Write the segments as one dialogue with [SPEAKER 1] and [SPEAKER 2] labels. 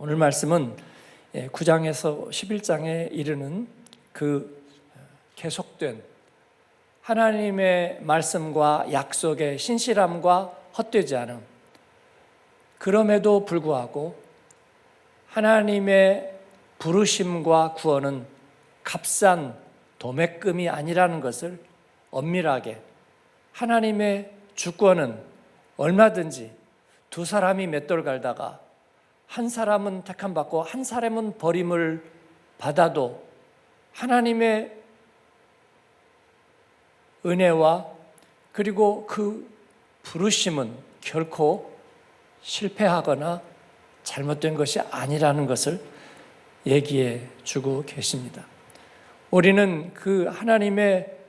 [SPEAKER 1] 오늘 말씀은 9장에서 11장에 이르는 그 계속된 하나님의 말씀과 약속의 신실함과 헛되지 않음, 그럼에도 불구하고 하나님의 부르심과 구원은 값싼 도매금이 아니라는 것을 엄밀하게, 하나님의 주권은 얼마든지 두 사람이 맷돌 갈다가 한 사람은 택함받고 한 사람은 버림을 받아도 하나님의 은혜와 그리고 그 부르심은 결코 실패하거나 잘못된 것이 아니라는 것을 얘기해 주고 계십니다. 우리는 그 하나님의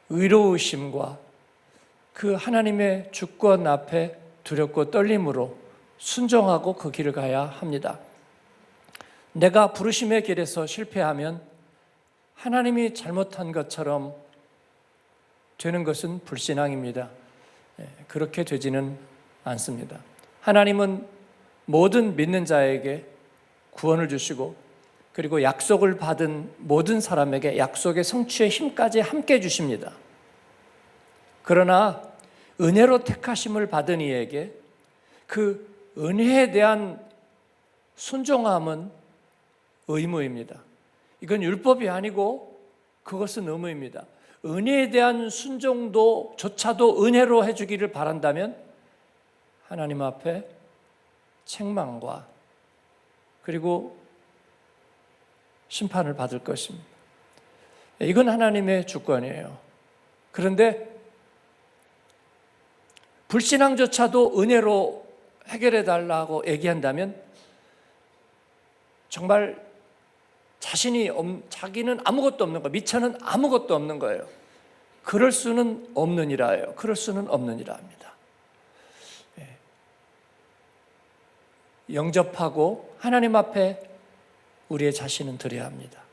[SPEAKER 1] 의로우심과 그 하나님의 주권 앞에 두렵고 떨림으로 순종하고 그 길을 가야 합니다. 내가 부르심의 길에서 실패하면 하나님이 잘못한 것처럼 되는 것은 불신앙입니다. 그렇게 되지는 않습니다. 하나님은 모든 믿는 자에게 구원을 주시고 그리고 약속을 받은 모든 사람에게 약속의 성취의 힘까지 함께 주십니다. 그러나 은혜로 택하심을 받은 이에게 그 은혜에 대한 순종함은 의무입니다. 이건 율법이 아니고 그것은 의무입니다. 은혜에 대한 순종도조차도 은혜로 해주기를 바란다면 하나님 앞에 책망과 그리고 심판을 받을 것입니다. 이건 하나님의 주권이에요. 그런데 불신앙조차도 은혜로 해결해 달라고 얘기한다면 정말 자기는 아무것도 없는 거예요. 미처는 아무것도 없는 거예요. 그럴 수는 없느니라예요. 그럴 수는 없느니라 합니다. 영접하고 하나님 앞에 우리의 자신은 드려야 합니다.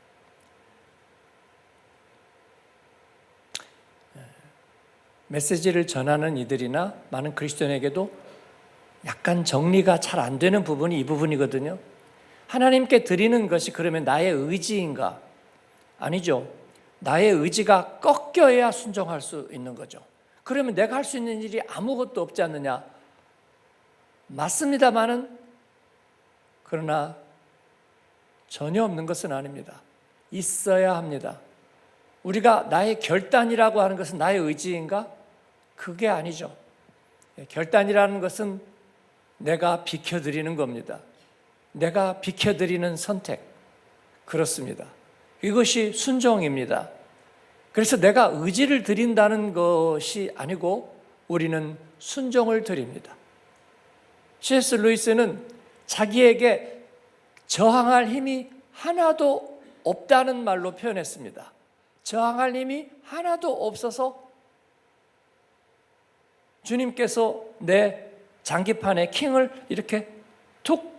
[SPEAKER 1] 메시지를 전하는 이들이나 많은 그리스도인에게도 약간 정리가 잘 안 되는 부분이 이 부분이거든요. 하나님께 드리는 것이 그러면 나의 의지인가? 아니죠. 나의 의지가 꺾여야 순종할 수 있는 거죠. 그러면 내가 할 수 있는 일이 아무것도 없지 않느냐? 맞습니다만은 그러나 전혀 없는 것은 아닙니다. 있어야 합니다. 우리가 나의 결단이라고 하는 것은 나의 의지인가? 그게 아니죠. 결단이라는 것은 내가 비켜드리는 겁니다. 내가 비켜드리는 선택, 그렇습니다. 이것이 순종입니다. 그래서 내가 의지를 드린다는 것이 아니고 우리는 순종을 드립니다. C.S. 루이스는 자기에게 저항할 힘이 하나도 없다는 말로 표현했습니다. 저항할 힘이 하나도 없어서 주님께서 내 장기판에 킹을 이렇게 툭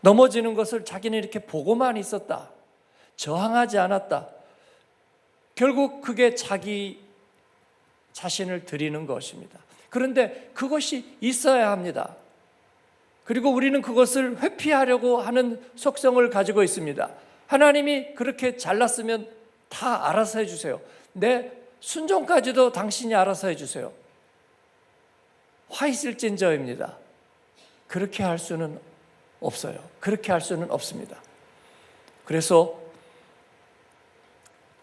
[SPEAKER 1] 넘어지는 것을 자기는 이렇게 보고만 있었다. 저항하지 않았다. 결국 그게 자기 자신을 드리는 것입니다. 그런데 그것이 있어야 합니다. 그리고 우리는 그것을 회피하려고 하는 속성을 가지고 있습니다. 하나님이 그렇게 잘났으면 다 알아서 해주세요. 내 순종까지도 당신이 알아서 해주세요. 화 있을진저입니다. 그렇게 할 수는 없어요. 그렇게 할 수는 없습니다. 그래서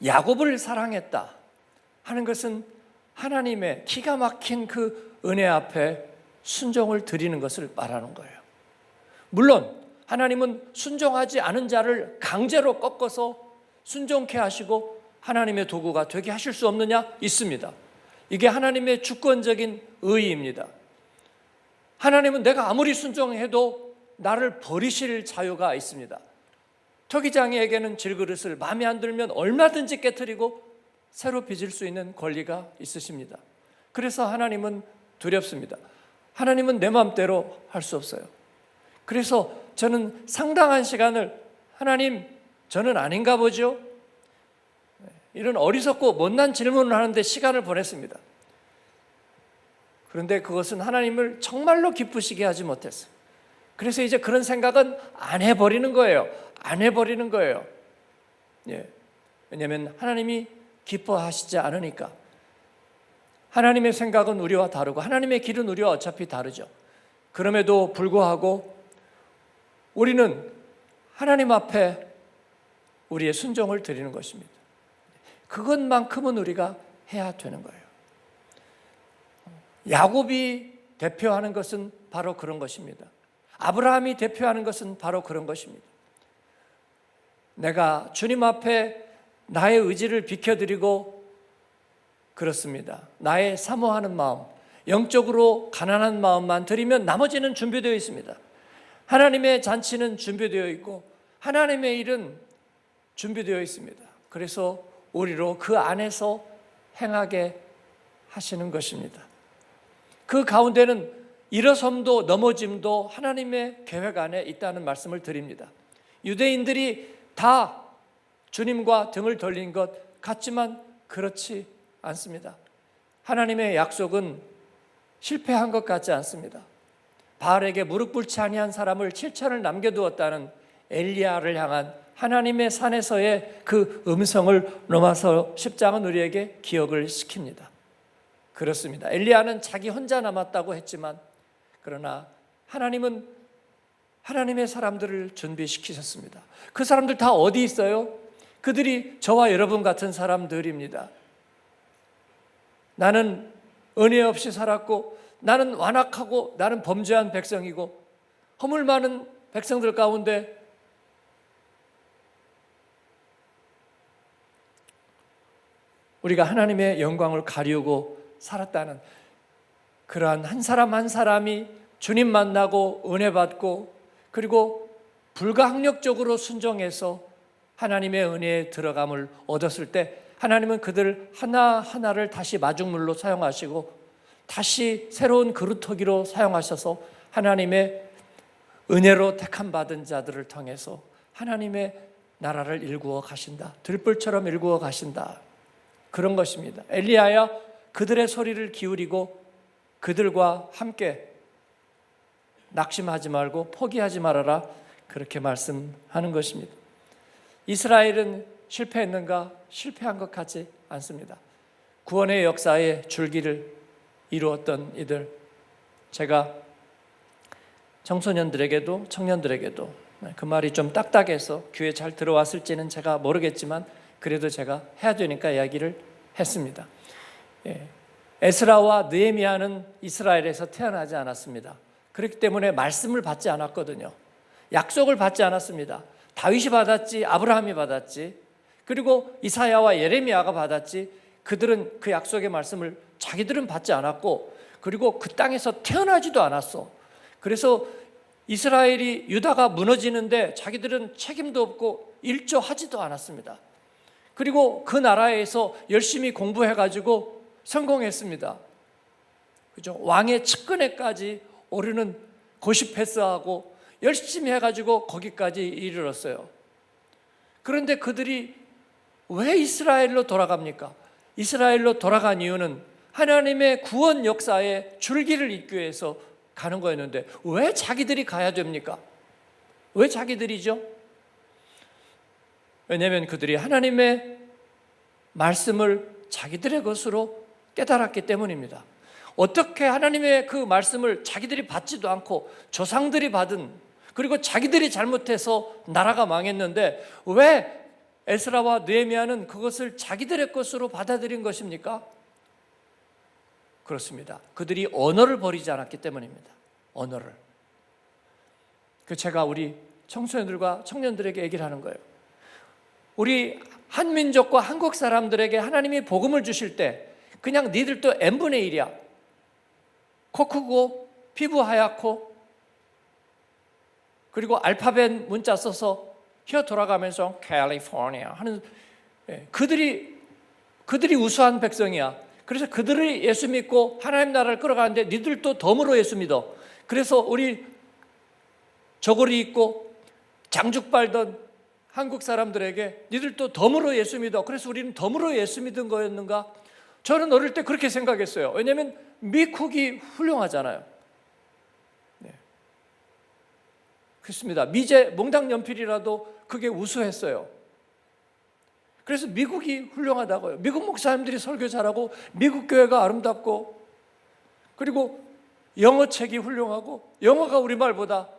[SPEAKER 1] 야곱을 사랑했다 하는 것은 하나님의 기가 막힌 그 은혜 앞에 순종을 드리는 것을 말하는 거예요. 물론 하나님은 순종하지 않은 자를 강제로 꺾어서 순종케 하시고 하나님의 도구가 되게 하실 수 없느냐? 있습니다. 이게 하나님의 주권적인 의의입니다. 하나님은 내가 아무리 순종해도 나를 버리실 자유가 있습니다. 토기장이에게는 질그릇을 마음에 안 들면 얼마든지 깨트리고 새로 빚을 수 있는 권리가 있으십니다. 그래서 하나님은 두렵습니다. 하나님은 내 마음대로 할 수 없어요. 그래서 저는 상당한 시간을 하나님, 저는 아닌가 보죠? 이런 어리석고 못난 질문을 하는데 시간을 보냈습니다. 그런데 그것은 하나님을 정말로 기쁘시게 하지 못했어요. 그래서 이제 그런 생각은 안 해버리는 거예요. 안 해버리는 거예요. 예. 왜냐하면 하나님이 기뻐하시지 않으니까. 하나님의 생각은 우리와 다르고 하나님의 길은 우리와 어차피 다르죠. 그럼에도 불구하고 우리는 하나님 앞에 우리의 순종을 드리는 것입니다. 그것만큼은 우리가 해야 되는 거예요. 야곱이 대표하는 것은 바로 그런 것입니다. 아브라함이 대표하는 것은 바로 그런 것입니다. 내가 주님 앞에 나의 의지를 비켜드리고 그렇습니다. 나의 사모하는 마음, 영적으로 가난한 마음만 드리면 나머지는 준비되어 있습니다. 하나님의 잔치는 준비되어 있고 하나님의 일은 준비되어 있습니다. 그래서 우리로 그 안에서 행하게 하시는 것입니다. 그 가운데는 일어섬도 넘어짐도 하나님의 계획 안에 있다는 말씀을 드립니다. 유대인들이 다 주님과 등을 돌린 것 같지만 그렇지 않습니다. 하나님의 약속은 실패한 것 같지 않습니다. 바알에게 무릎 꿇지 아니한 사람을 7천을 남겨두었다는 엘리야를 향한 하나님의 산에서의 그 음성을 로마서 10장은 우리에게 기억을 시킵니다. 그렇습니다. 엘리야는 자기 혼자 남았다고 했지만 그러나 하나님은 하나님의 사람들을 준비시키셨습니다. 그 사람들 다 어디 있어요? 그들이 저와 여러분 같은 사람들입니다. 나는 은혜 없이 살았고 나는 완악하고 나는 범죄한 백성이고 허물 많은 백성들 가운데 우리가 하나님의 영광을 가리우고 살았다는 그러한 한 사람 한 사람이 주님 만나고 은혜 받고 그리고 불가항력적으로 순종해서 하나님의 은혜에 들어감을 얻었을 때 하나님은 그들 하나하나를 다시 마중물로 사용하시고 다시 새로운 그루터기로 사용하셔서 하나님의 은혜로 택함 받은 자들을 통해서 하나님의 나라를 일구어 가신다. 들불처럼 일구어 가신다. 그런 것입니다. 엘리야야 그들의 소리를 기울이고 그들과 함께 낙심하지 말고 포기하지 말아라. 그렇게 말씀하는 것입니다. 이스라엘은 실패했는가? 실패한 것 같지 않습니다. 구원의 역사의 줄기를 이루었던 이들, 제가 청소년들에게도 청년들에게도 그 말이 좀 딱딱해서 귀에 잘 들어왔을지는 제가 모르겠지만 그래도 제가 해야 되니까 이야기를 했습니다. 에스라와 느헤미야는 이스라엘에서 태어나지 않았습니다. 그렇기 때문에 말씀을 받지 않았거든요. 약속을 받지 않았습니다. 다윗이 받았지, 아브라함이 받았지, 그리고 이사야와 예레미야가 받았지. 그들은 그 약속의 말씀을 자기들은 받지 않았고 그리고 그 땅에서 태어나지도 않았어. 그래서 이스라엘이 유다가 무너지는데 자기들은 책임도 없고 일조하지도 않았습니다. 그리고 그 나라에서 열심히 공부해가지고 성공했습니다. 그죠? 왕의 측근에까지 오르는 고시 패스하고 열심히 해가지고 거기까지 이르렀어요. 그런데 그들이 왜 이스라엘로 돌아갑니까? 이스라엘로 돌아간 이유는 하나님의 구원 역사의 줄기를 잇기 위해서 가는 거였는데 왜 자기들이 가야 됩니까? 왜 자기들이죠? 왜냐하면 그들이 하나님의 말씀을 자기들의 것으로 깨달았기 때문입니다. 어떻게 하나님의 그 말씀을 자기들이 받지도 않고 조상들이 받은 그리고 자기들이 잘못해서 나라가 망했는데 왜 에스라와 느헤미야는 그것을 자기들의 것으로 받아들인 것입니까? 그렇습니다. 그들이 언어를 버리지 않았기 때문입니다. 언어를. 제가 우리 청소년들과 청년들에게 얘기를 하는 거예요. 우리 한민족과 한국 사람들에게 하나님이 복음을 주실 때 그냥 니들도 n분의 1이야. 코 크고 피부 하얗고 그리고 알파벳 문자 써서 혀 돌아가면서 캘리포니아 하는 그들이 우수한 백성이야. 그래서 그들이 예수 믿고 하나님 나라를 끌어가는데 니들도 덤으로 예수 믿어. 그래서 우리 저고리 입고 장죽 빨던 한국 사람들에게 니들도 덤으로 예수 믿어. 그래서 우리는 덤으로 예수 믿은 거였는가? 저는 어릴 때 그렇게 생각했어요. 왜냐하면 미국이 훌륭하잖아요. 그렇습니다. 미제 몽당 연필이라도 그게 우수했어요. 그래서 미국이 훌륭하다고요. 미국 목사님들이 설교 잘하고 미국 교회가 아름답고 그리고 영어 책이 훌륭하고 영어가 우리말보다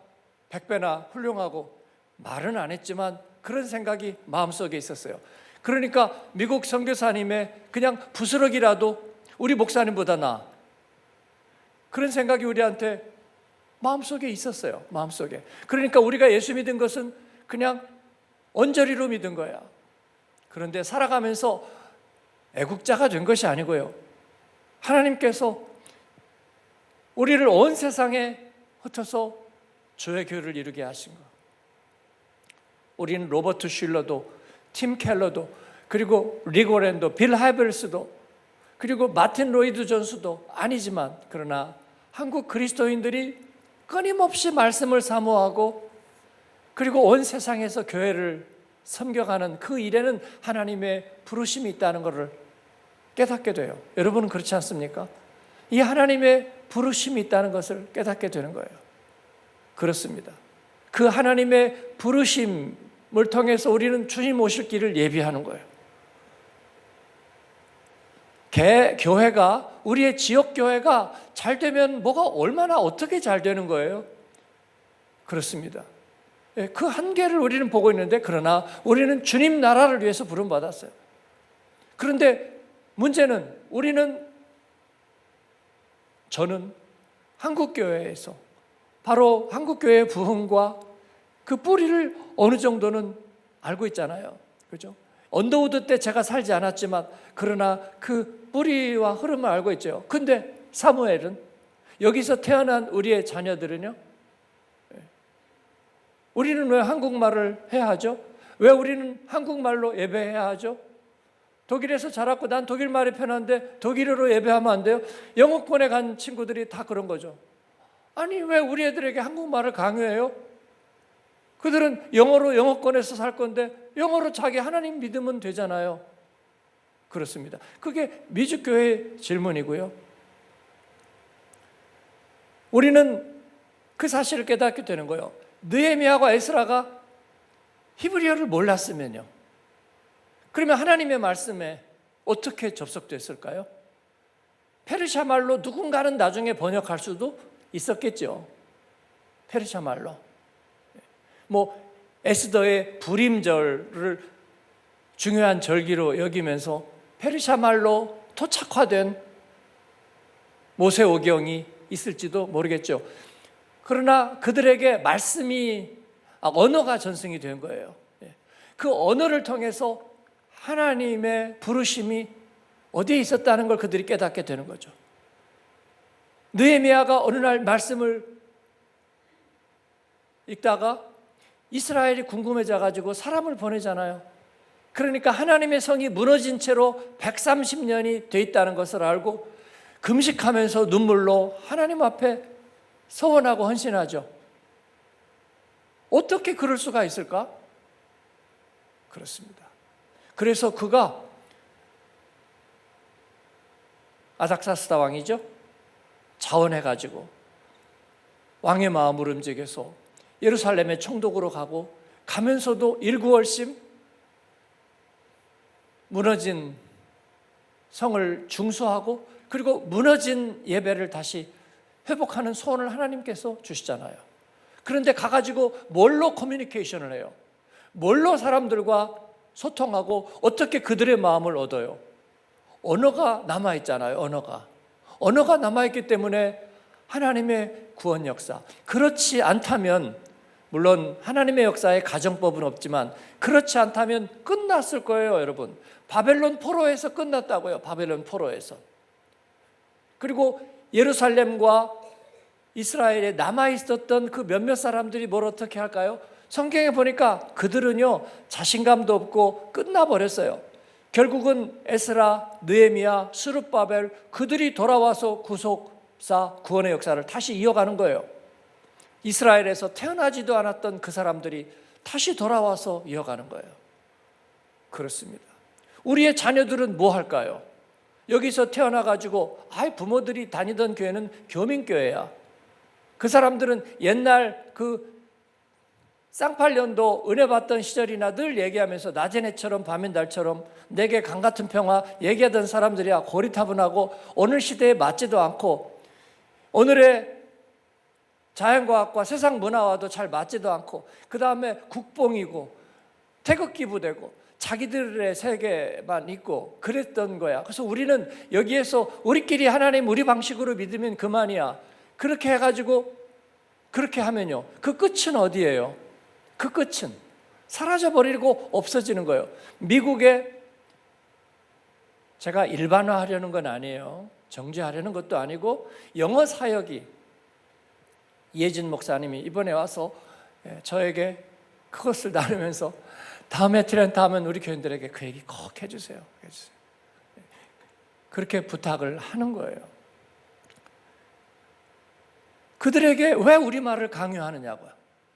[SPEAKER 1] 100배나 훌륭하고 말은 안 했지만 그런 생각이 마음속에 있었어요. 그러니까 미국 선교사님의 그냥 부스러기라도 우리 목사님보다 나아. 그런 생각이 우리한테 마음속에 있었어요. 마음속에. 그러니까 우리가 예수 믿은 것은 그냥 언저리로 믿은 거야. 그런데 살아가면서 애국자가 된 것이 아니고요. 하나님께서 우리를 온 세상에 흩어서 주의 교회를 이루게 하신 것. 우리는 로버트 슐러도, 팀 켈러도, 그리고 리고랜도, 빌 하이벨스도, 그리고 마틴 로이드 존스도 아니지만 그러나 한국 그리스도인들이 끊임없이 말씀을 사모하고 그리고 온 세상에서 교회를 섬겨가는 그 일에는 하나님의 부르심이 있다는 것을 깨닫게 돼요. 여러분은 그렇지 않습니까? 이 하나님의 부르심이 있다는 것을 깨닫게 되는 거예요. 그렇습니다. 그 하나님의 부르심을 통해서 우리는 주님 오실 길을 예비하는 거예요. 교회가, 우리의 지역 교회가 잘 되면 뭐가 얼마나 어떻게 잘 되는 거예요? 그렇습니다. 그 한계를 우리는 보고 있는데 그러나 우리는 주님 나라를 위해서 부름받았어요. 그런데 문제는 저는 한국교회에서 바로 한국교회의 부흥과 그 뿌리를 어느 정도는 알고 있잖아요. 그죠? 언더우드 때 제가 살지 않았지만 그러나 그 뿌리와 흐름을 알고 있죠. 근데 사무엘은 여기서 태어난 우리의 자녀들은요, 우리는 왜 한국말을 해야 하죠? 왜 우리는 한국말로 예배해야 하죠? 독일에서 자랐고 난 독일 말이 편한데 독일어로 예배하면 안 돼요? 영어권에 간 친구들이 다 그런 거죠. 아니 왜 우리 애들에게 한국말을 강요해요? 그들은 영어로 영어권에서 살 건데 영어로 자기 하나님 믿으면 되잖아요. 그렇습니다. 그게 미주교회의 질문이고요. 우리는 그 사실을 깨닫게 되는 거예요. 느헤미야와 에스라가 히브리어를 몰랐으면요, 그러면 하나님의 말씀에 어떻게 접속됐을까요? 페르시아 말로 누군가는 나중에 번역할 수도 있었겠죠. 페르시아 말로. 에스더의 부림절을 중요한 절기로 여기면서 페르시아 말로 토착화된 모세오경이 있을지도 모르겠죠. 그러나 그들에게 언어가 전승이 된 거예요. 그 언어를 통해서 하나님의 부르심이 어디에 있었다는 걸 그들이 깨닫게 되는 거죠. 느헤미야가 어느 날 말씀을 읽다가 이스라엘이 궁금해져 가지고 사람을 보내잖아요. 그러니까 하나님의 성이 무너진 채로 130년이 돼 있다는 것을 알고 금식하면서 눈물로 하나님 앞에 서원하고 헌신하죠. 어떻게 그럴 수가 있을까? 그렇습니다. 그래서 그가 아닥사스다 왕이죠. 자원해가지고 왕의 마음을 움직여서 예루살렘의 총독으로 가면서도 일구월심 무너진 성을 중수하고 그리고 무너진 예배를 다시 회복하는 소원을 하나님께서 주시잖아요. 그런데 가가지고 뭘로 커뮤니케이션을 해요? 뭘로 사람들과 소통하고 어떻게 그들의 마음을 얻어요? 언어가 남아있잖아요. 언어가 남아있기 때문에 하나님의 구원 역사. 그렇지 않다면, 물론 하나님의 역사에 가정법은 없지만 그렇지 않다면 끝났을 거예요. 여러분, 바벨론 포로에서 끝났다고요. 바벨론 포로에서. 그리고 예루살렘과 이스라엘에 남아있었던 그 몇몇 사람들이 뭘 어떻게 할까요? 성경에 보니까 그들은요, 자신감도 없고 끝나버렸어요. 결국은 에스라, 느헤미야, 스룹바벨, 그들이 돌아와서 구속사, 구원의 역사를 다시 이어가는 거예요. 이스라엘에서 태어나지도 않았던 그 사람들이 다시 돌아와서 이어가는 거예요. 그렇습니다. 우리의 자녀들은 뭐 할까요? 여기서 태어나가지고 부모들이 다니던 교회는 교민교회야. 그 사람들은 옛날 그 쌍팔년도 은혜 받던 시절이나 늘 얘기하면서 낮엔 해처럼 밤엔 달처럼 내게 강 같은 평화 얘기하던 사람들이야 고리타분하고 오늘 시대에 맞지도 않고 오늘의 자연과학과 세상 문화와도 잘 맞지도 않고 그 다음에 국뽕이고 태극기 부대고 자기들의 세계만 있고 그랬던 거야. 그래서 우리는 여기에서 우리끼리 하나님 우리 방식으로 믿으면 그만이야. 그렇게 해가지고 그렇게 하면요, 그 끝은 어디예요? 그 끝은 사라져버리고 없어지는 거예요. 미국에 제가 일반화하려는 건 아니에요. 정죄하려는 것도 아니고 영어 사역이 이혜진 목사님이 이번에 와서 저에게 그것을 나누면서 다음에 트렌트 하면 우리 교인들에게 그 얘기 꼭 해주세요. 그렇게 부탁을 하는 거예요. 그들에게 왜 우리말을 강요하느냐고요.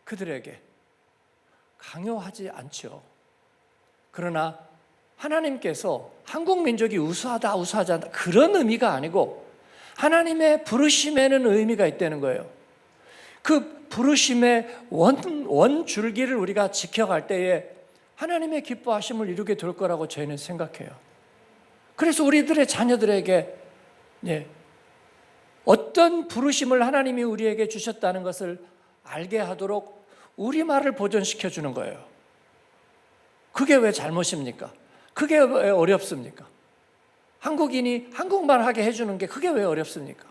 [SPEAKER 1] 그들에게 강요하지 않죠. 그러나 하나님께서 한국 민족이 우수하다 우수하지 않다 그런 의미가 아니고 하나님의 부르심에는 의미가 있다는 거예요. 그 부르심의 원줄기를 우리가 지켜갈 때에 하나님의 기뻐하심을 이루게 될 거라고 저희는 생각해요. 그래서 우리들의 자녀들에게 어떤 부르심을 하나님이 우리에게 주셨다는 것을 알게 하도록 우리말을 보존시켜 주는 거예요. 그게 왜 잘못입니까? 그게 왜 어렵습니까? 한국인이 한국말 하게 해주는 게 그게 왜 어렵습니까?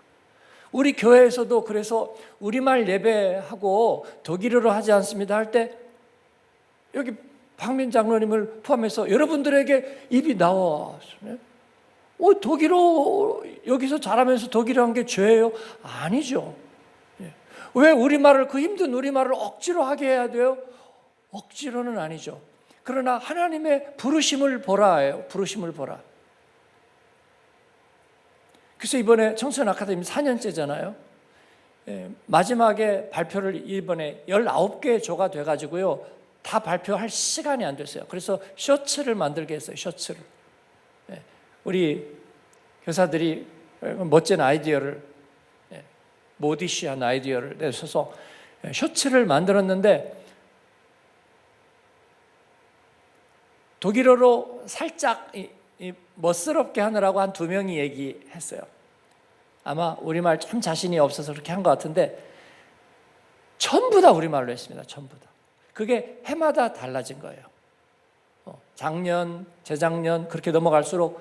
[SPEAKER 1] 우리 교회에서도 그래서 우리말 예배하고 독일어로 하지 않습니다 할 때 여기 박민 장로님을 포함해서 여러분들에게 입이 나와. 독일어 여기서 잘하면서 독일어 한 게 죄예요? 아니죠. 왜 우리말을 그 힘든 우리말을 억지로 하게 해야 돼요? 억지로는 아니죠. 그러나 하나님의 부르심을 보라예요. 부르심을 보라. 그래서 이번에 청소년 아카데미 4년째잖아요. 마지막에 발표를 이번에 19개 조가 돼가지고요. 다 발표할 시간이 안 됐어요. 그래서 셔츠를 만들게 했어요. 셔츠를. 우리 교사들이 멋진 아이디어를 모디시한 아이디어를 내셔서 셔츠를 만들었는데 독일어로 살짝 멋스럽게 하느라고 한 2명이 얘기했어요. 아마 우리말 참 자신이 없어서 그렇게 한 것 같은데 전부 다 우리말로 했습니다. 전부 다. 그게 해마다 달라진 거예요. 작년, 재작년 그렇게 넘어갈수록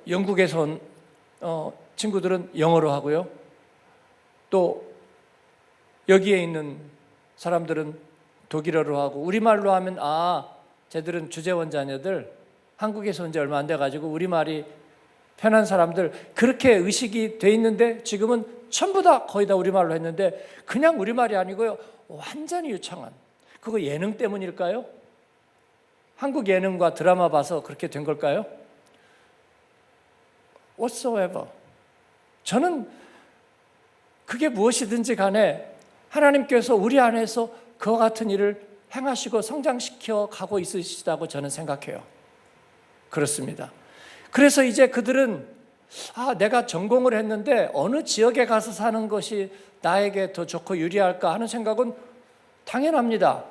[SPEAKER 1] 영국에서 온 친구들은 영어로 하고요. 또 여기에 있는 사람들은 독일어로 하고 우리말로 하면 쟤들은 주재원 자녀들 한국에서 온 지 얼마 안 돼가지고 우리말이 편한 사람들 그렇게 의식이 돼 있는데 지금은 전부 다 거의 다 우리말로 했는데 그냥 우리말이 아니고요. 완전히 유창한 그거 예능 때문일까요? 한국 예능과 드라마 봐서 그렇게 된 걸까요? Whatsoever. 저는 그게 무엇이든지 간에 하나님께서 우리 안에서 그와 같은 일을 행하시고 성장시켜 가고 있으시다고 저는 생각해요. 그렇습니다. 그래서 이제 그들은 내가 전공을 했는데 어느 지역에 가서 사는 것이 나에게 더 좋고 유리할까 하는 생각은 당연합니다.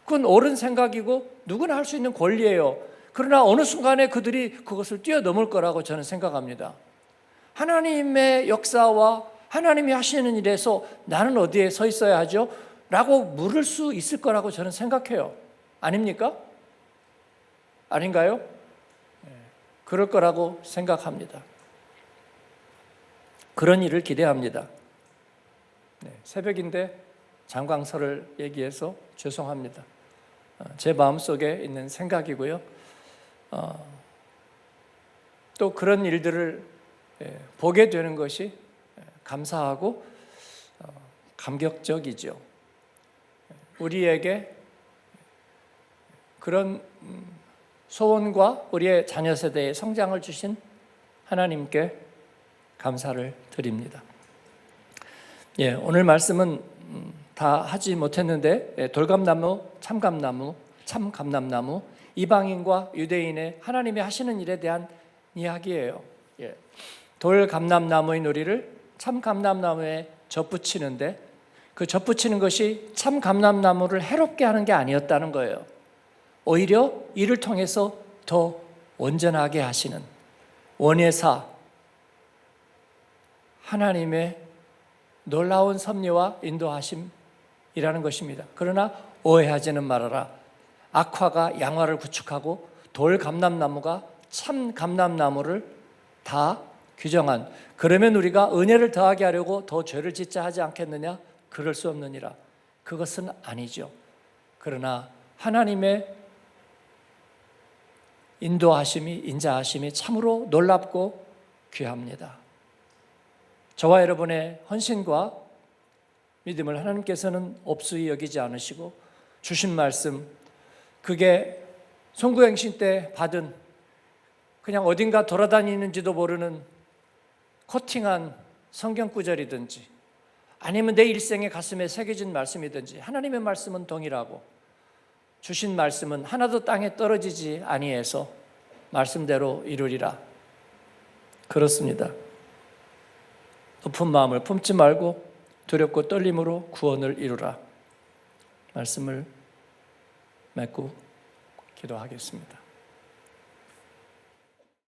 [SPEAKER 1] 그건 옳은 생각이고 누구나 할 수 있는 권리예요. 그러나 어느 순간에 그들이 그것을 뛰어넘을 거라고 저는 생각합니다. 하나님의 역사와 하나님이 하시는 일에서 나는 어디에 서 있어야 하죠? 라고 물을 수 있을 거라고 저는 생각해요. 아닙니까? 아닌가요? 그럴 거라고 생각합니다. 그런 일을 기대합니다. 새벽인데 장광설을 얘기해서 죄송합니다. 제 마음속에 있는 생각이고요. 또 그런 일들을 보게 되는 것이 감사하고 감격적이죠. 우리에게 그런 소원과 우리의 자녀 세대의 성장을 주신 하나님께 감사를 드립니다. 오늘 말씀은 다 하지 못했는데 돌감나무, 참감나무, 참감람나무, 이방인과 유대인의 하나님이 하시는 일에 대한 이야기예요. 돌감람나무의 놀이를 참감람나무에 접붙이는데 그 접붙이는 것이 참 감람나무를 해롭게 하는 게 아니었다는 거예요. 오히려 이를 통해서 더 온전하게 하시는 원예사, 하나님의 놀라운 섭리와 인도하심이라는 것입니다. 그러나 오해하지는 말아라. 악화가 양화를 구축하고 돌 감람나무가 참 감람나무를 다 규정한, 그러면 우리가 은혜를 더하게 하려고 더 죄를 짓자 하지 않겠느냐? 그럴 수 없느니라. 그것은 아니죠. 그러나 하나님의 인도하심이, 인자하심이 참으로 놀랍고 귀합니다. 저와 여러분의 헌신과 믿음을 하나님께서는 없수히 여기지 않으시고 주신 말씀, 그게 송구행신 때 받은 그냥 어딘가 돌아다니는지도 모르는 코팅한 성경구절이든지 아니면 내 일생의 가슴에 새겨진 말씀이든지, 하나님의 말씀은 동일하고 주신 말씀은 하나도 땅에 떨어지지 아니해서 말씀대로 이루리라. 그렇습니다. 높은 마음을 품지 말고 두렵고 떨림으로 구원을 이루라. 말씀을 맺고 기도하겠습니다.